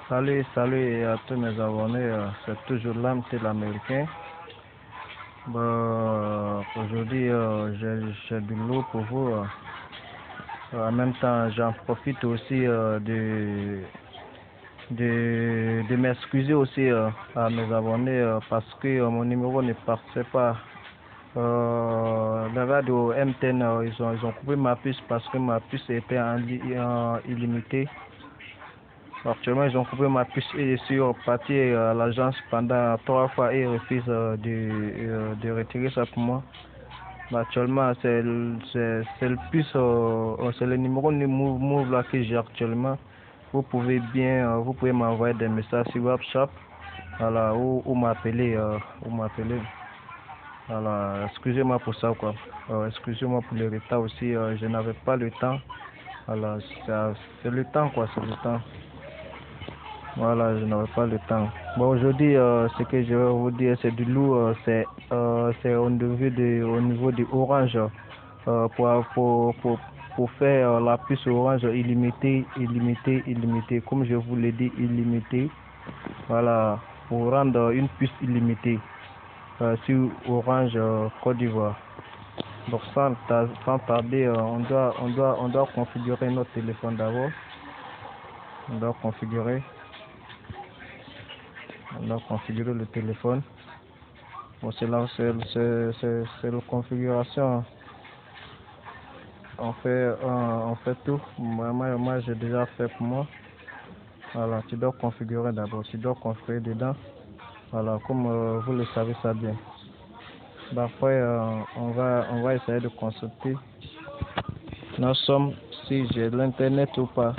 Salut à tous mes abonnés, c'est toujours l'AMT l'américain. Aujourd'hui, j'ai du lourd pour vous. En même temps, j'en profite aussi de m'excuser aussi à mes abonnés parce que mon numéro ne passait pas. La radio MTN, ils ont coupé ma puce parce que ma puce était en illimité. Actuellement, ils ont coupé ma puce et je suis reparti à l'agence pendant 3 fois et ils refusent de retirer ça pour moi. Actuellement, c'est le puce, c'est le numéro Move là que j'ai actuellement. Vous pouvez vous pouvez m'envoyer des messages sur WhatsApp, voilà, ou m'appeler, Voilà, excusez-moi pour ça quoi. Excusez-moi pour le retard aussi, je n'avais pas le temps. Voilà, c'est le temps quoi, c'est le temps. Voilà, je n'avais pas le temps. Bon, aujourd'hui, ce que je vais vous dire, c'est du lourd, c'est au niveau de Orange, pour faire la puce Orange illimitée, comme je vous l'ai dit, illimitée. Voilà, pour rendre une puce illimitée sur Orange Côte d'Ivoire. Donc, sans tarder, on doit configurer notre téléphone d'abord. On doit configurer le téléphone. Bon, c'est la configuration. On fait tout. Moi j'ai déjà fait pour moi. Voilà, tu dois configurer d'abord. Tu dois configurer dedans. Voilà, comme vous le savez ça bien. Après, on va essayer de consulter. Nous sommes si j'ai l'internet ou pas.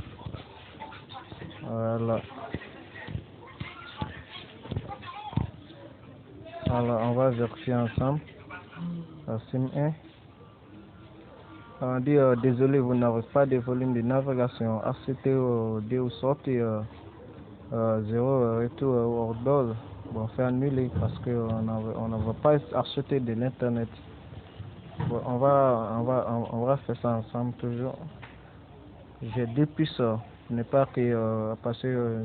Voilà. Alors, on va vérifier ensemble. SIM 1. On dit désolé, vous n'avez pas de volume de navigation. Acceptez D ou sortez 0 retour hors d'ordre. Bon, fait annuler parce qu'on ne va pas acheter de l'internet. Bon, on va faire ça ensemble toujours. J'ai deux puces pour ne pas que parce que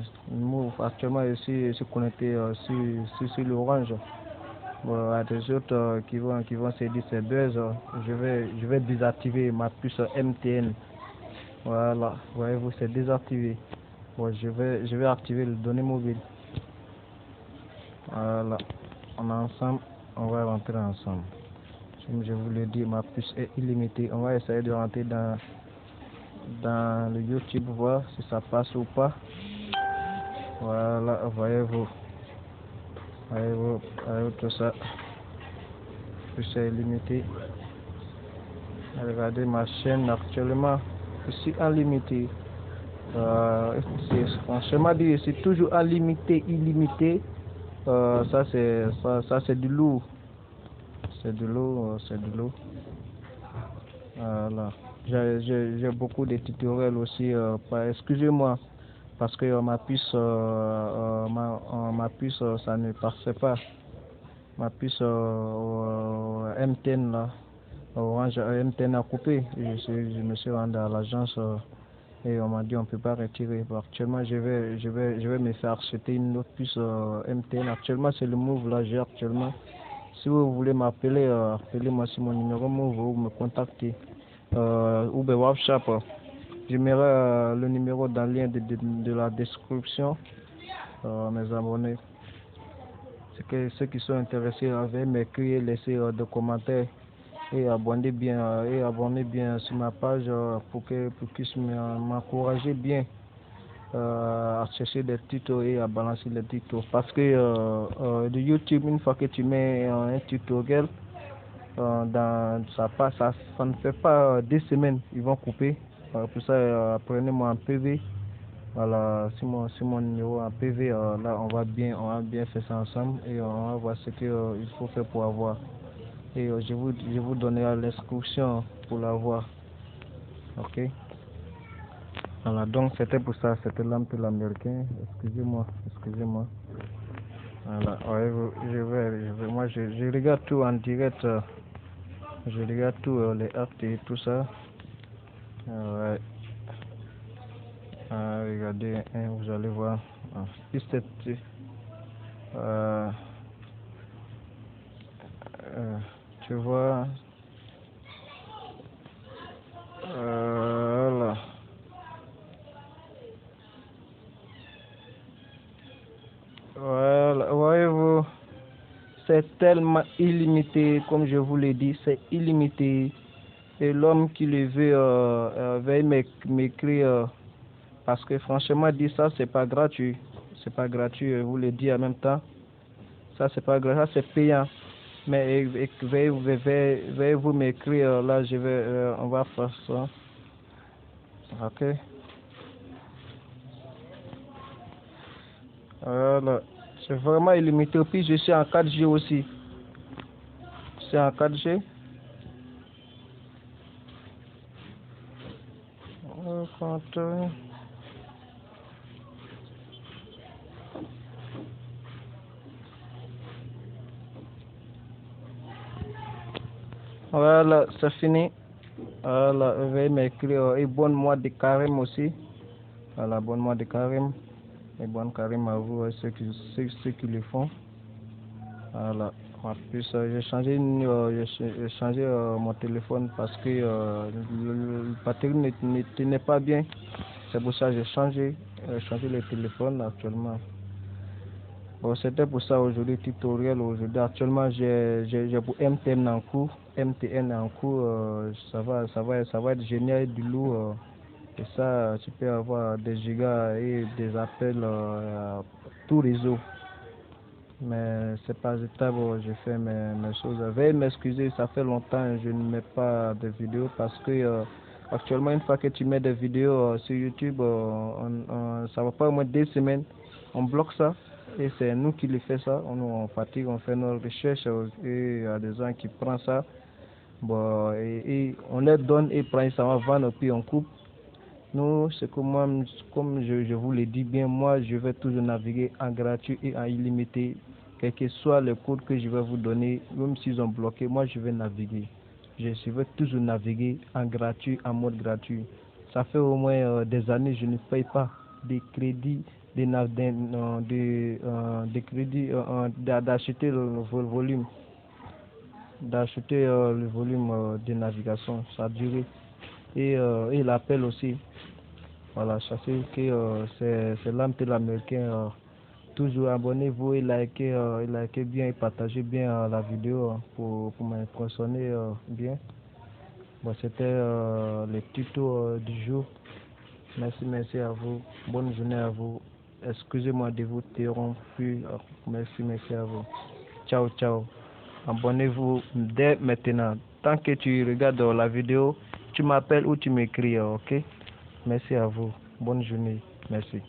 actuellement je suis connecté sur l'Orange. Bon, à des autres qui vont se dire c'est buzz, je vais désactiver ma puce MTN. Voilà, voyez-vous, c'est désactivé. Bon, je vais activer les données mobiles. Voilà, on est ensemble, on va rentrer ensemble. Comme je vous l'ai dit, ma puce est illimitée. On va essayer de rentrer dans le YouTube, voir si ça passe ou pas. Voilà, voyez-vous tout ça. Puce est illimitée. Regardez ma chaîne actuellement. Je suis illimité. Franchement dit, c'est toujours illimité. Ça c'est du lourd. C'est du lourd. Voilà. J'ai beaucoup de tutoriels aussi. Excusez-moi parce que ma puce, ça ne passait pas. Ma puce MTN là, Orange MTN a coupé. Je me suis rendu à l'agence et on m'a dit on peut pas retirer. Bon, actuellement je vais me faire acheter une autre puce MTN. Actuellement c'est le Move là j'ai actuellement. Si vous voulez m'appeler, appelez-moi sur mon numéro Move ou me contacter ou bien WhatsApp. Je mettrai le numéro dans le lien de la description. Mes abonnés, ceux qui sont intéressés veuillez m'écrire, laisser des commentaires et abonnez bien sur ma page pour qu'ils puissent m'encourager bien à chercher des tutos et à balancer les tutos. Parce que de YouTube, une fois que tu mets un tutoriel, ça ne fait pas 2 semaines, ils vont couper. Pour ça, prenez-moi en PV. Voilà, sur mon numéro en PV, là on va bien faire ça ensemble et on va voir ce qu'il faut faire pour avoir. Et je vous donnerai l'instruction pour l'avoir. Ok. Voilà, donc c'était pour ça, c'était l'AMT l'américain. Excusez-moi. Voilà, ouais, moi je regarde tout en direct. Je regarde tout, les actes et tout ça. Ouais. Regardez, hein, vous allez voir. Piste, tu vois, voilà. Voilà, voyez-vous, c'est tellement illimité, comme je vous l'ai dit, c'est illimité. Et l'homme qui le veut, veuille m'écrire, parce que franchement, dit ça, c'est pas gratuit. C'est pas gratuit, je vous le dis en même temps. Ça, c'est pas gratuit, ça, c'est payant. Mais veuillez vous m'écrire, là, on va faire ça. Ok. Voilà. C'est vraiment illimité. Puis je suis en 4G aussi. C'est en 4G. Voilà, c'est fini. Voilà, veuillez m'écrire. Et bon mois de carême aussi. Voilà, bon mois de carême. Et bon carême à vous, ceux qui le font. Voilà. En plus, j'ai changé mon téléphone parce que le batterie ne tenait pas bien. C'est pour ça que j'ai changé le téléphone actuellement. Bon, c'était pour ça aujourd'hui, tutoriel aujourd'hui. Actuellement, j'ai pour MTN en cours. MTN en cours, ça va être génial du lourd. Et ça, tu peux avoir des gigas et des appels à tout réseau. Mais c'est pas étable, je fais mes choses. Veuillez m'excuser, ça fait longtemps que je ne mets pas de vidéos parce que actuellement, une fois que tu mets des vidéos sur YouTube, ça va pas au moins 2 semaines, on bloque ça. Et c'est nous qui le fait ça, on fatigue, on fait nos recherches et il y a des gens qui prennent ça. Bon, et on les donne et prennent ça, on vend et puis on coupe. Nous, c'est que moi, comme je vous le dis bien, moi, je vais toujours naviguer en gratuit et en illimité. Quel que soit le code que je vais vous donner, même s'ils ont bloqué, moi, je vais naviguer. Je vais toujours naviguer en gratuit, en mode gratuit. Ça fait au moins des années que je ne paye pas des crédits, des crédits, d'acheter le volume, le volume de navigation. Ça a duré. Et l'appel aussi. Voilà, sachez que c'est l'AMTEL américain. Toujours abonnez-vous et likez bien et partagez bien la vidéo pour m'impressionner bien. Bon, c'était le tuto du jour. Merci à vous. Bonne journée à vous. Excusez-moi de vous interrompre. Merci à vous. Ciao. Abonnez-vous dès maintenant. Tant que tu regardes la vidéo, tu m'appelles ou tu m'écris, ok? Merci à vous. Bonne journée. Merci.